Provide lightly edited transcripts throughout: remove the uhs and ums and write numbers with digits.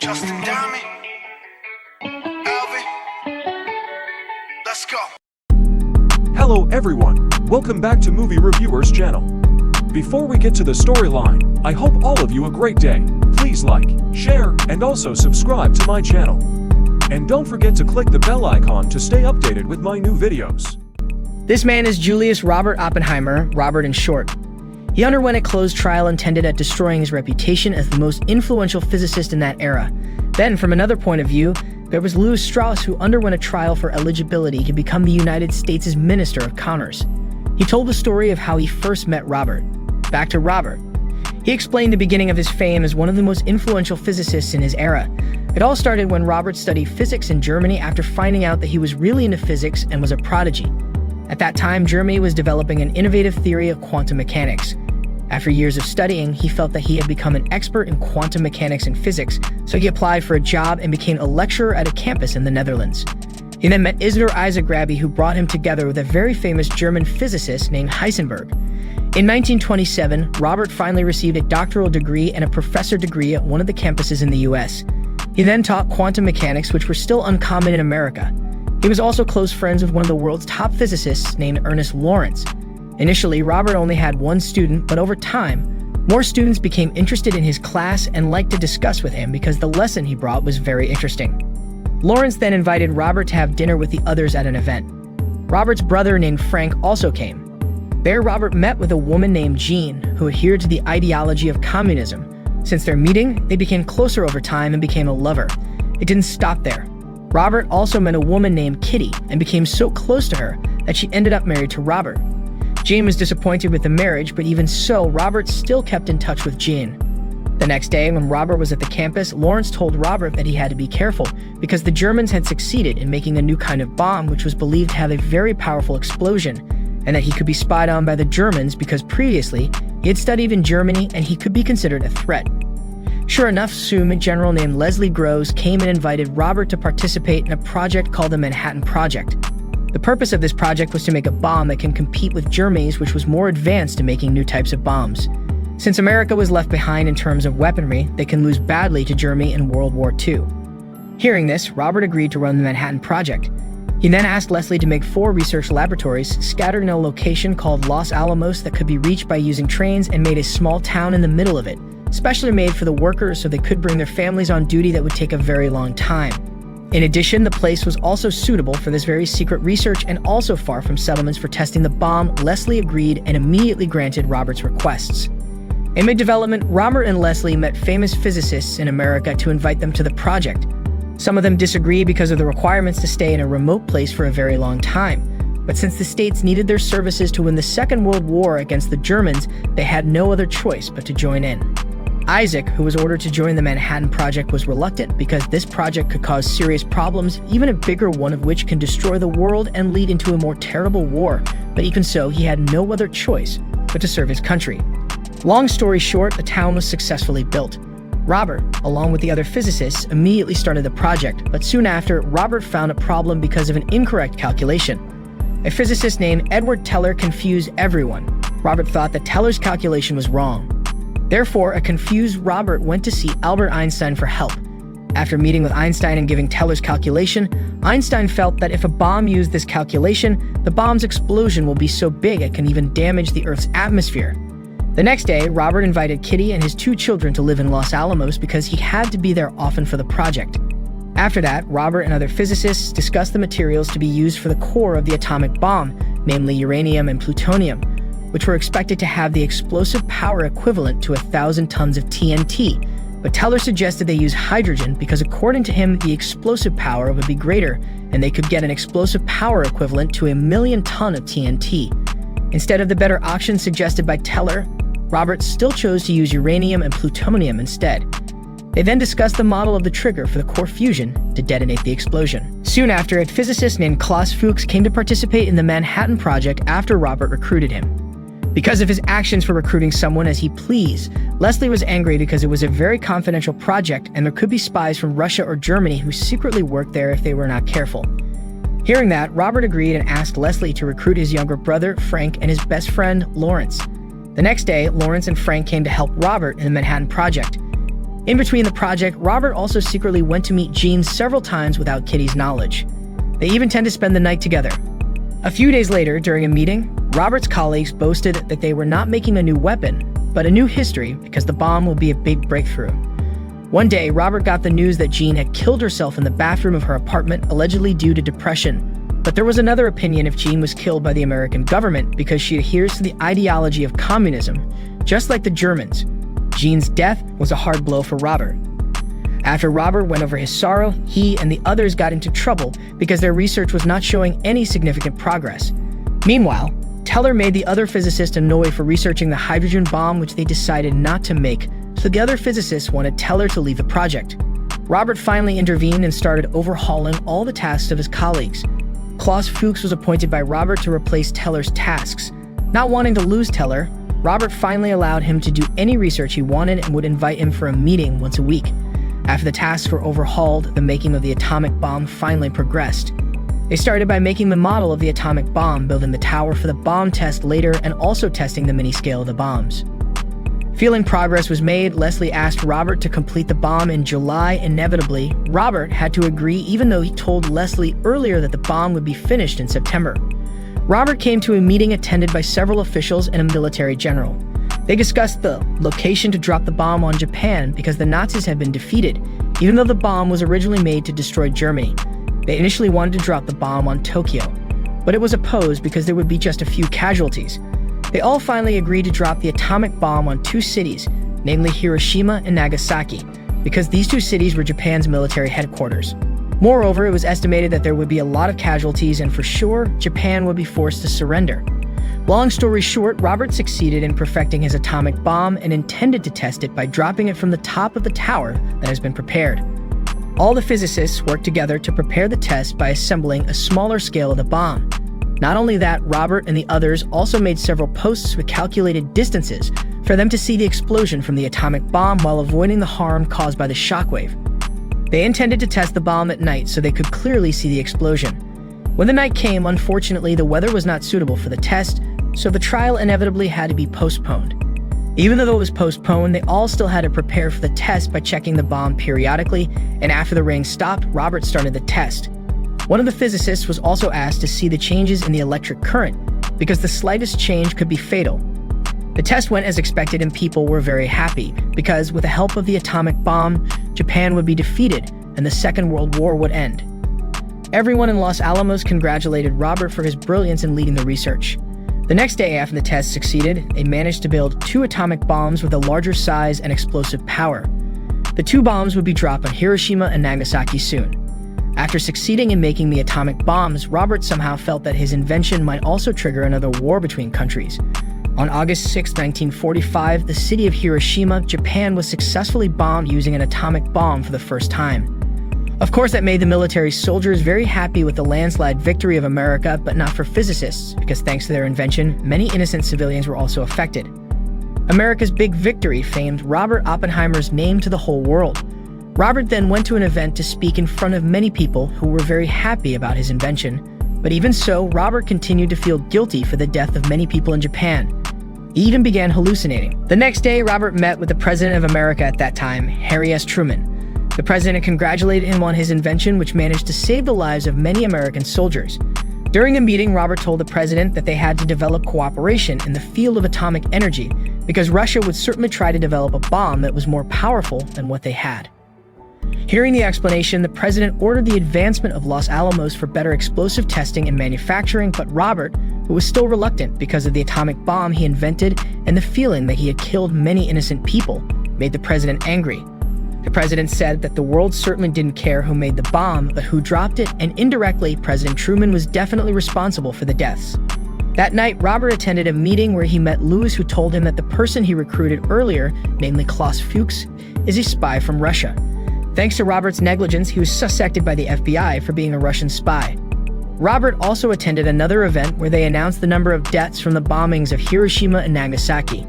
Justin Diamond, Alvin, let's go. Hello everyone, welcome back to Movie Reviewers channel. Before we get to the storyline, I hope all of you a great day. Please like, share, and also subscribe to my channel. And don't forget to click the bell icon to stay updated with my new videos. This man is Julius Robert Oppenheimer, Robert in short. He underwent a closed trial intended at destroying his reputation as the most influential physicist in that era. Then, from another point of view, there was Louis Strauss, who underwent a trial for eligibility to become the United States' Minister of Commerce. He told the story of how he first met Robert. Back to Robert. He explained the beginning of his fame as one of the most influential physicists in his era. It all started when Robert studied physics in Germany after finding out that he was really into physics and was a prodigy. At that time, Germany was developing an innovative theory of quantum mechanics. After years of studying, he felt that he had become an expert in quantum mechanics and physics, so he applied for a job and became a lecturer at a campus in the Netherlands. He then met Isidor Isaac Rabi, who brought him together with a very famous German physicist named Heisenberg. In 1927, Robert finally received a doctoral degree and a professor degree at one of the campuses in the US. He then taught quantum mechanics, which were still uncommon in America. He was also close friends with one of the world's top physicists named Ernest Lawrence. Initially, Robert only had one student, but over time, more students became interested in his class and liked to discuss with him because the lesson he brought was very interesting. Lawrence then invited Robert to have dinner with the others at an event. Robert's brother named Frank also came. There, Robert met with a woman named Jean, who adhered to the ideology of communism. Since their meeting, they became closer over time and became a lover. It didn't stop there. Robert also met a woman named Kitty and became so close to her that she ended up married to Robert. Jean was disappointed with the marriage, but even so, Robert still kept in touch with Jean. The next day, when Robert was at the campus, Lawrence told Robert that he had to be careful because the Germans had succeeded in making a new kind of bomb which was believed to have a very powerful explosion, and that he could be spied on by the Germans because previously he had studied in Germany and he could be considered a threat. Sure enough, soon a general named Leslie Groves came and invited Robert to participate in a project called the Manhattan Project. The purpose of this project was to make a bomb that can compete with Germany's, which was more advanced in making new types of bombs. Since America was left behind in terms of weaponry, they can lose badly to Germany in World War II. Hearing this, Robert agreed to run the Manhattan Project. He then asked Leslie to make 4 research laboratories scattered in a location called Los Alamos that could be reached by using trains, and made a small town in the middle of it, specially made for the workers so they could bring their families on duty that would take a very long time. In addition, the place was also suitable for this very secret research and also far from settlements for testing the bomb. Leslie agreed and immediately granted Robert's requests. In mid-development, Robert and Leslie met famous physicists in America to invite them to the project. Some of them disagreed because of the requirements to stay in a remote place for a very long time. But since the states needed their services to win the Second World War against the Germans, they had no other choice but to join in. Isaac, who was ordered to join the Manhattan Project, was reluctant because this project could cause serious problems, even a bigger one of which can destroy the world and lead into a more terrible war. But even so, he had no other choice but to serve his country. Long story short, the town was successfully built. Robert, along with the other physicists, immediately started the project, but soon after, Robert found a problem because of an incorrect calculation. A physicist named Edward Teller confused everyone. Robert thought that Teller's calculation was wrong. Therefore, a confused Robert went to see Albert Einstein for help. After meeting with Einstein and giving Teller's calculation, Einstein felt that if a bomb used this calculation, the bomb's explosion will be so big it can even damage the Earth's atmosphere. The next day, Robert invited Kitty and his 2 children to live in Los Alamos because he had to be there often for the project. After that, Robert and other physicists discussed the materials to be used for the core of the atomic bomb, namely uranium and plutonium, which were expected to have the explosive power equivalent to 1,000 tons of TNT. But Teller suggested they use hydrogen because according to him, the explosive power would be greater, and they could get an explosive power equivalent to 1,000,000 tons of TNT. Instead of the better option suggested by Teller, Robert still chose to use uranium and plutonium instead. They then discussed the model of the trigger for the core fusion to detonate the explosion. Soon after, a physicist named Klaus Fuchs came to participate in the Manhattan Project after Robert recruited him. Because of his actions for recruiting someone as he pleased, Leslie was angry because it was a very confidential project and there could be spies from Russia or Germany who secretly worked there if they were not careful. Hearing that, Robert agreed and asked Leslie to recruit his younger brother, Frank, and his best friend, Lawrence. The next day, Lawrence and Frank came to help Robert in the Manhattan Project. In between the project, Robert also secretly went to meet Jean several times without Kitty's knowledge. They even tend to spend the night together. A few days later, during a meeting, Robert's colleagues boasted that they were not making a new weapon, but a new history because the bomb will be a big breakthrough. One day, Robert got the news that Jean had killed herself in the bathroom of her apartment, allegedly due to depression. But there was another opinion if Jean was killed by the American government because she adheres to the ideology of communism, just like the Germans. Jean's death was a hard blow for Robert. After Robert went over his sorrow, he and the others got into trouble because their research was not showing any significant progress. Meanwhile, Teller made the other physicists annoyed for researching the hydrogen bomb, which they decided not to make, so the other physicists wanted Teller to leave the project. Robert finally intervened and started overhauling all the tasks of his colleagues. Klaus Fuchs was appointed by Robert to replace Teller's tasks. Not wanting to lose Teller, Robert finally allowed him to do any research he wanted and would invite him for a meeting once a week. After the tasks were overhauled, the making of the atomic bomb finally progressed. They started by making the model of the atomic bomb, building the tower for the bomb test later, and also testing the mini-scale of the bombs. Feeling progress was made, Leslie asked Robert to complete the bomb in July. Inevitably, Robert had to agree even though he told Leslie earlier that the bomb would be finished in September. Robert came to a meeting attended by several officials and a military general. They discussed the location to drop the bomb on Japan because the Nazis had been defeated, even though the bomb was originally made to destroy Germany. They initially wanted to drop the bomb on Tokyo, but it was opposed because there would be just a few casualties. They all finally agreed to drop the atomic bomb on two cities, namely Hiroshima and Nagasaki, because these two cities were Japan's military headquarters. Moreover, it was estimated that there would be a lot of casualties and for sure, Japan would be forced to surrender. Long story short, Robert succeeded in perfecting his atomic bomb and intended to test it by dropping it from the top of the tower that has been prepared. All the physicists worked together to prepare the test by assembling a smaller scale of the bomb. Not only that, Robert and the others also made several posts with calculated distances for them to see the explosion from the atomic bomb while avoiding the harm caused by the shockwave. They intended to test the bomb at night so they could clearly see the explosion. When the night came, unfortunately, the weather was not suitable for the test, so the trial inevitably had to be postponed. Even though it was postponed, they all still had to prepare for the test by checking the bomb periodically, and after the rain stopped, Robert started the test. One of the physicists was also asked to see the changes in the electric current, because the slightest change could be fatal. The test went as expected and people were very happy, because with the help of the atomic bomb, Japan would be defeated and the Second World War would end. Everyone in Los Alamos congratulated Robert for his brilliance in leading the research. The next day after the test succeeded, they managed to build 2 atomic bombs with a larger size and explosive power. The 2 bombs would be dropped on Hiroshima and Nagasaki soon. After succeeding in making the atomic bombs, Robert somehow felt that his invention might also trigger another war between countries. On August 6, 1945, the city of Hiroshima, Japan was successfully bombed using an atomic bomb for the first time. Of course, that made the military soldiers very happy with the landslide victory of America, but not for physicists, because thanks to their invention, many innocent civilians were also affected. America's big victory famed Robert Oppenheimer's name to the whole world. Robert then went to an event to speak in front of many people who were very happy about his invention. But even so, Robert continued to feel guilty for the death of many people in Japan. He even began hallucinating. The next day, Robert met with the President of America at that time, Harry S. Truman. The president congratulated him on his invention, which managed to save the lives of many American soldiers. During the meeting, Robert told the president that they had to develop cooperation in the field of atomic energy because Russia would certainly try to develop a bomb that was more powerful than what they had. Hearing the explanation, the president ordered the advancement of Los Alamos for better explosive testing and manufacturing, but Robert, who was still reluctant because of the atomic bomb he invented and the feeling that he had killed many innocent people, made the president angry. The president said that the world certainly didn't care who made the bomb, but who dropped it, and indirectly, President Truman was definitely responsible for the deaths. That night, Robert attended a meeting where he met Lewis, who told him that the person he recruited earlier, namely Klaus Fuchs, is a spy from Russia. Thanks to Robert's negligence, he was suspected by the FBI for being a Russian spy. Robert also attended another event where they announced the number of deaths from the bombings of Hiroshima and Nagasaki.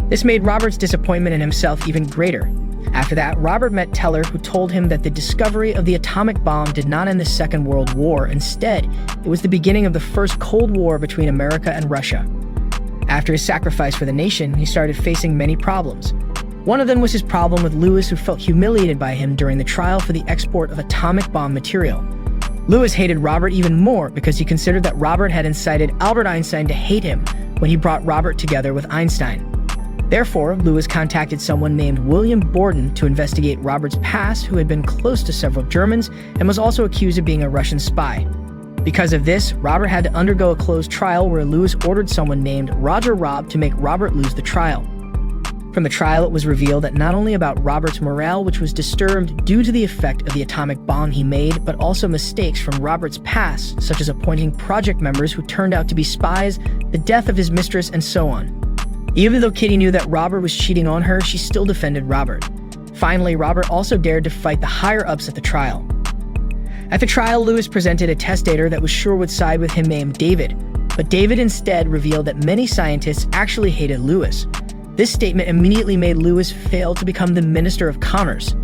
This made Robert's disappointment in himself even greater. After that, Robert met Teller, who told him that the discovery of the atomic bomb did not end the Second World War. Instead, it was the beginning of the first Cold War between America and Russia. After his sacrifice for the nation, he started facing many problems. One of them was his problem with Lewis, who felt humiliated by him during the trial for the export of atomic bomb material. Lewis hated Robert even more because he considered that Robert had incited Albert Einstein to hate him when he brought Robert together with Einstein. Therefore, Lewis contacted someone named William Borden to investigate Robert's past, who had been close to several Germans and was also accused of being a Russian spy. Because of this, Robert had to undergo a closed trial where Lewis ordered someone named Roger Robb to make Robert lose the trial. From the trial, it was revealed that not only about Robert's morale, which was disturbed due to the effect of the atomic bomb he made, but also mistakes from Robert's past, such as appointing project members who turned out to be spies, the death of his mistress, and so on. Even though Kitty knew that Robert was cheating on her, she still defended Robert. Finally, Robert also dared to fight the higher-ups at the trial. At the trial, Lewis presented a testator that was sure would side with him named David, but David instead revealed that many scientists actually hated Lewis. This statement immediately made Lewis fail to become the Minister of Commerce.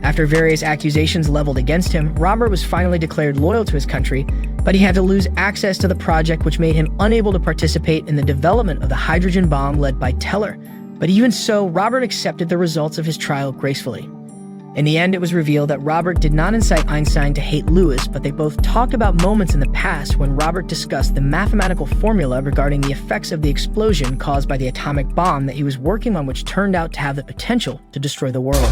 After various accusations leveled against him, Robert was finally declared loyal to his country, but he had to lose access to the project, which made him unable to participate in the development of the hydrogen bomb led by Teller. But even so, Robert accepted the results of his trial gracefully. In the end, it was revealed that Robert did not incite Einstein to hate Lewis, but they both talked about moments in the past when Robert discussed the mathematical formula regarding the effects of the explosion caused by the atomic bomb that he was working on, which turned out to have the potential to destroy the world.